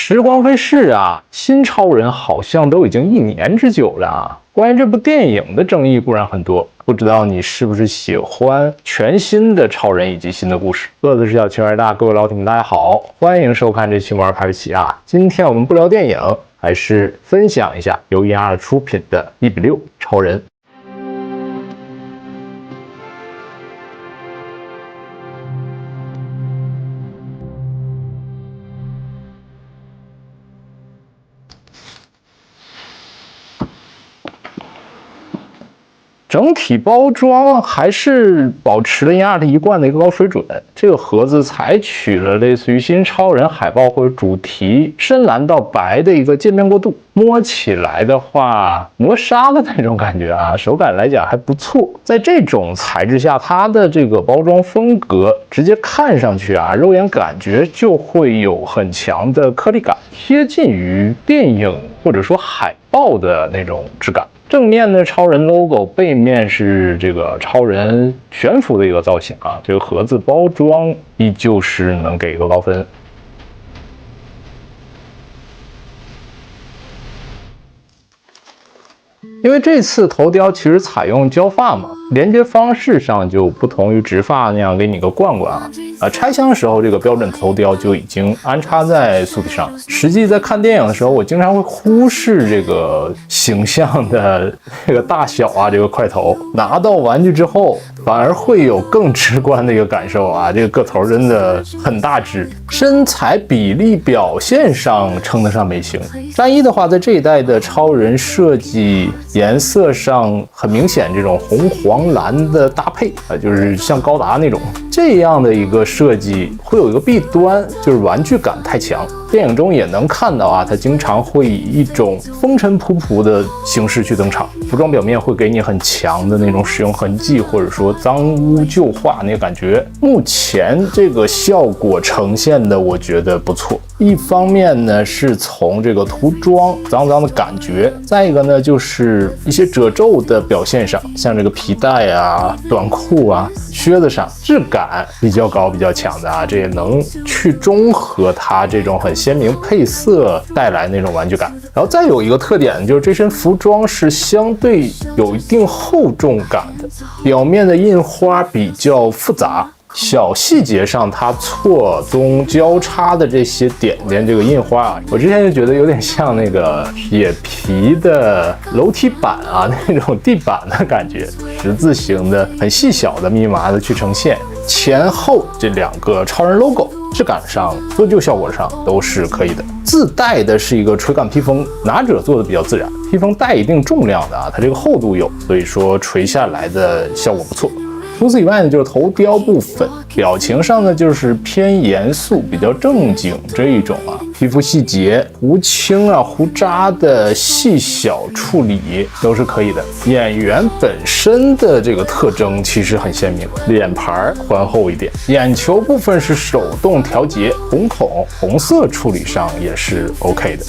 时光飞逝啊，新超人好像都已经1年之久了啊。关于这部电影的争议固然很多，不知道你是不是喜欢全新的超人以及新的故事？乐子是小青儿大，各位老铁们大家好，欢迎收看这期玩牌奇啊。今天我们不聊电影，还是分享一下由1·2出品的1比6超人。整体包装还是保持了1·2的一贯的一个高水准。这个盒子采取了类似于新超人海报或者主题深蓝到白的一个渐变过渡，摸起来的话磨砂的那种感觉啊，手感来讲还不错。在这种材质下，它的这个包装风格直接看上去啊，肉眼感觉就会有很强的颗粒感，贴近于电影或者说海报的那种质感。正面的超人 logo， 背面是这个超人悬浮的一个造型啊。这个盒子包装依旧是能给一个高分。因为这次头雕其实采用胶发嘛，连接方式上就不同于直发那样给你个罐罐啊。拆箱的时候这个标准头雕就已经安插在素体上。实际在看电影的时候，我经常会忽视这个形象的这个大小啊，这个块头。拿到玩具之后，反而会有更直观的一个感受啊，这个个头真的很大只，身材比例表现上称得上美型。战衣的话，在这一代的超人设计颜色上很明显这种红黄蓝的搭配啊，就是像高达那种这样的一个设计，会有一个弊端，就是玩具感太强。电影中也能看到啊，它经常会以一种风尘仆仆的形式去登场，服装表面会给你很强的那种使用痕迹，或者说脏污旧化那个感觉。目前这个效果呈现的我觉得不错。一方面呢，是从这个涂装脏脏的感觉，再一个呢，就是一些褶皱的表现上，像这个皮带啊、短裤啊、靴子上，质感比较高、比较强的啊，这也能去中和它这种很鲜明配色带来那种玩具感。然后再有一个特点，就是这身服装是相对有一定厚重感的，表面的印花比较复杂。小细节上，它错综交叉的这些点点，这个印花啊，我之前就觉得有点像那个铁皮的楼梯板啊，那种地板的感觉，十字形的、很细小的、密密麻麻的去呈现。前后这2个超人 logo， 质感上、做旧效果上都是可以的。自带的是一个垂感披风，拿者做的比较自然，披风带一定重量的啊，它这个厚度有，所以说垂下来的效果不错。除此以外呢，就是头雕部分，表情上呢就是偏严肃、比较正经这一种啊。皮肤细节、胡青啊、胡渣的细小处理都是可以的。演员本身的这个特征其实很鲜明，脸盘宽厚一点，眼球部分是手动调节，瞳孔红色处理上也是 OK 的。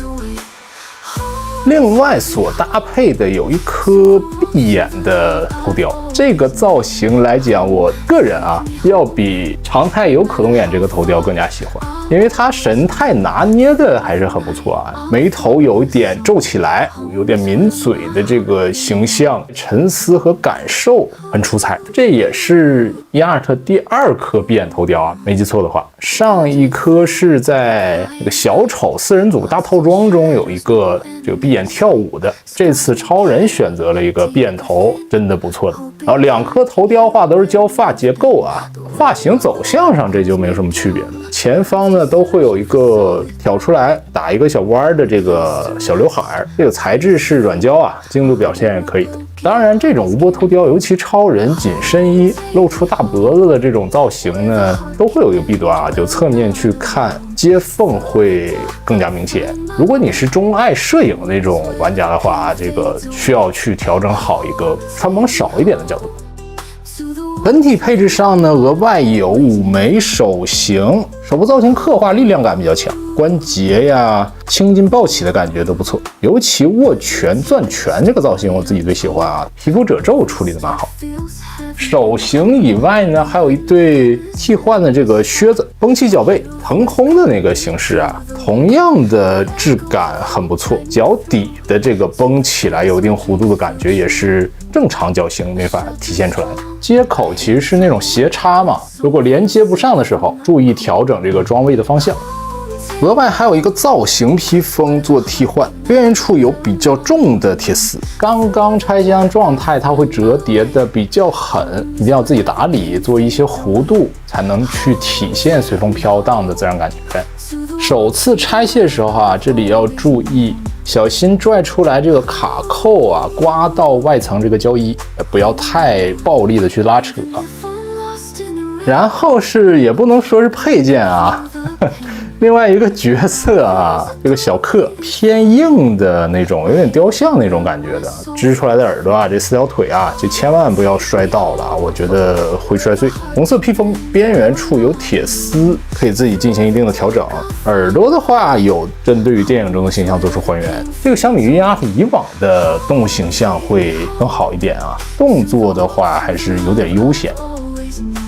另外所搭配的有一颗闭眼的头雕，这个造型来讲，我个人啊要比常态有可动眼这个头雕更加喜欢，因为它神态拿捏的还是很不错啊，眉头有一点皱起来，有点抿嘴的这个形象，沉思和感受很出彩。这也是1·2特第2颗闭眼头雕啊，没记错的话，上一颗是在那个小丑4人组大套装中有一个这个闭眼跳舞的，这次超人选择了一个闭眼头，真的不错的。然后2颗头雕画都是胶发结构啊，发型走向上这就没有什么区别了。前方呢都会有一个挑出来打一个小弯的这个小刘海，这个材质是软胶啊，精度表现也可以的。当然，这种无波头雕，尤其超人紧身衣露出大脖子的这种造型呢，都会有一个弊端啊，就侧面去看接缝会更加明显。如果你是钟爱摄影那种玩家的话，这个需要去调整好一个穿帮少一点的角度。本体配置上呢，额外有5枚手型，手部造型刻画力量感比较强，关节呀、青筋暴起的感觉都不错。尤其握拳、攥拳这个造型，我自己最喜欢啊，皮肤褶皱处理的蛮好。手型以外呢，还有一对替换的这个靴子，绷起脚背腾空的那个形式啊，同样的质感很不错。脚底的这个绷起来有一定弧度的感觉，也是正常脚型没法体现出来的。接口其实是那种斜插嘛，如果连接不上的时候，注意调整这个装位的方向。额外还有一个造型披风做替换，边缘处有比较重的铁丝，刚刚拆箱状态它会折叠的比较狠，一定要自己打理，做一些弧度才能去体现随风飘荡的自然感觉。首次拆卸的时候啊，这里要注意小心拽出来这个卡扣啊，刮到外层这个胶衣，不要太暴力的去拉扯。然后也不能说是配件啊。另外一个角色啊，这个小克偏硬的那种，有点雕像那种感觉的，支出来的耳朵啊，这4条腿啊，就千万不要摔到了，我觉得会摔碎。红色披风边缘处有铁丝，可以自己进行一定的调整。耳朵的话，有针对于电影中的形象做出还原，这个相比于以往的动物形象会更好一点啊。动作的话还是有点悠闲。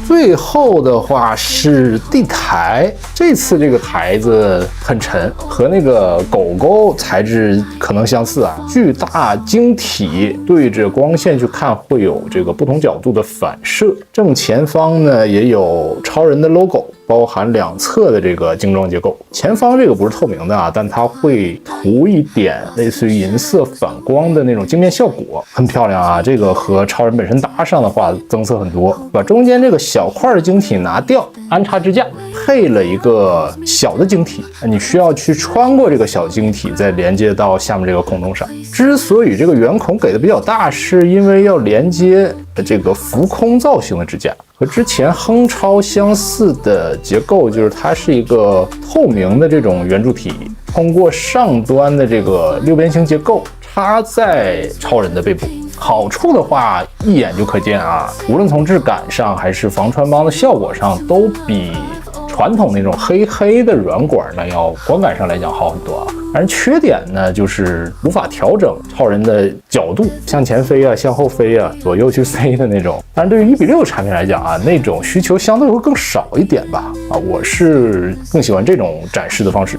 最后的话是地台，这次这个台子很沉，和那个狗狗材质可能相似啊。巨大晶体对着光线去看，会有这个不同角度的反射。正前方呢也有超人的 logo， 包含两侧的这个精装结构。前方这个不是透明的啊，但它会涂一点类似于银色反光的那种镜面效果，很漂亮啊。这个和超人本身搭上的话，增色很多。把中间这个小块的晶体拿掉，安插支架，配了一个小的晶体，你需要去穿过这个小晶体，再连接到下面这个孔洞上。之所以这个圆孔给的比较大，是因为要连接这个浮空造型的支架。和之前亨超相似的结构，就是它是一个透明的这种圆柱体，通过上端的这个六边形结构插在超人的背部。好处的话一眼就可见啊，无论从质感上还是防穿帮的效果上，都比传统那种黑黑的软管呢要观感上来讲好很多啊。但是缺点呢，就是无法调整超人的角度，向前飞啊，向后飞啊，左右去飞的那种。但是对于1:6的产品来讲啊，那种需求相对会更少一点吧。我是更喜欢这种展示的方式。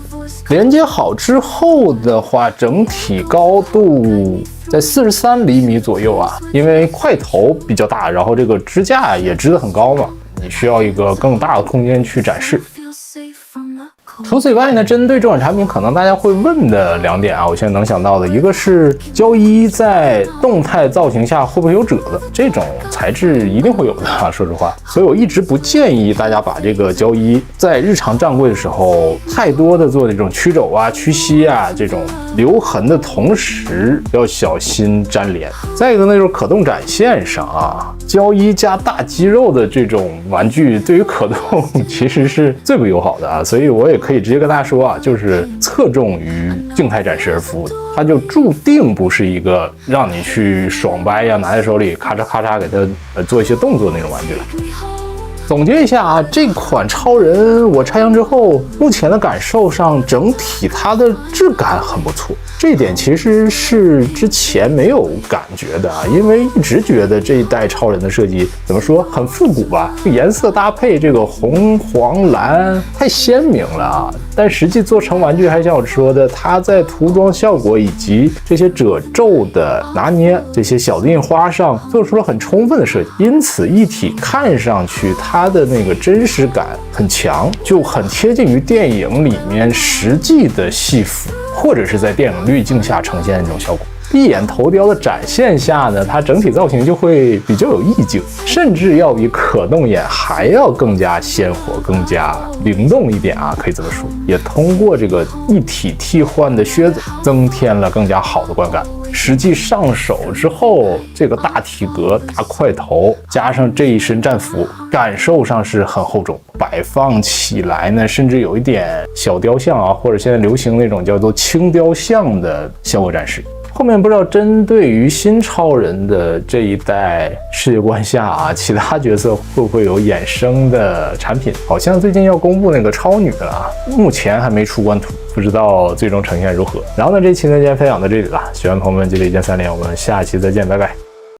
连接好之后的话，整体高度在43厘米左右啊，因为块头比较大，然后这个支架也支得很高嘛，你需要一个更大的空间去展示。除此以外呢，针对这款产品可能大家会问的2点啊，我现在能想到的，一个是胶衣在动态造型下会不会有褶子，这种材质一定会有的啊，说实话。所以我一直不建议大家把这个胶衣在日常站柜的时候太多的做这种曲肘啊、屈膝啊这种留痕的同时，要小心粘连。再一个呢，就是可动展现上啊，胶衣加大肌肉的这种玩具对于可动其实是最不友好的啊，所以我也可以直接跟大家说啊，就是侧重于静态展示而服务的，它就注定不是一个让你去爽掰呀，拿在手里咔嚓咔嚓给它做一些动作那种玩具了。总结一下啊，这款超人我拆箱之后，目前的感受上，整体它的质感很不错。这一点其实是之前没有感觉的啊，因为一直觉得这一代超人的设计怎么说很复古吧，颜色搭配这个红黄蓝太鲜明了啊。但实际做成玩具，还像我说的，它在涂装效果以及这些褶皱的拿捏、这些小的印花上做出了很充分的设计，因此一体看上去它的那个真实感很强，就很贴近于电影里面实际的戏服，或者是在电影滤镜下呈现的那种效果。闭眼头雕的展现下呢，它整体造型就会比较有意境，甚至要比可动眼还要更加鲜活、更加灵动一点啊，可以这么说。也通过这个一体替换的靴子，增添了更加好的观感。实际上手之后，这个大体格、大块头，加上这一身战服，感受上是很厚重，摆放起来呢，甚至有一点小雕像啊，或者现在流行那种叫做轻雕像的效果展示。后面不知道针对于新超人的这一代世界观下啊，其他角色会不会有衍生的产品？好像最近要公布那个超女了啊，目前还没出关图，不知道最终呈现如何。然后呢，这期呢今天分享到这里了，喜欢朋友们记得一键3连，我们下期再见，拜拜。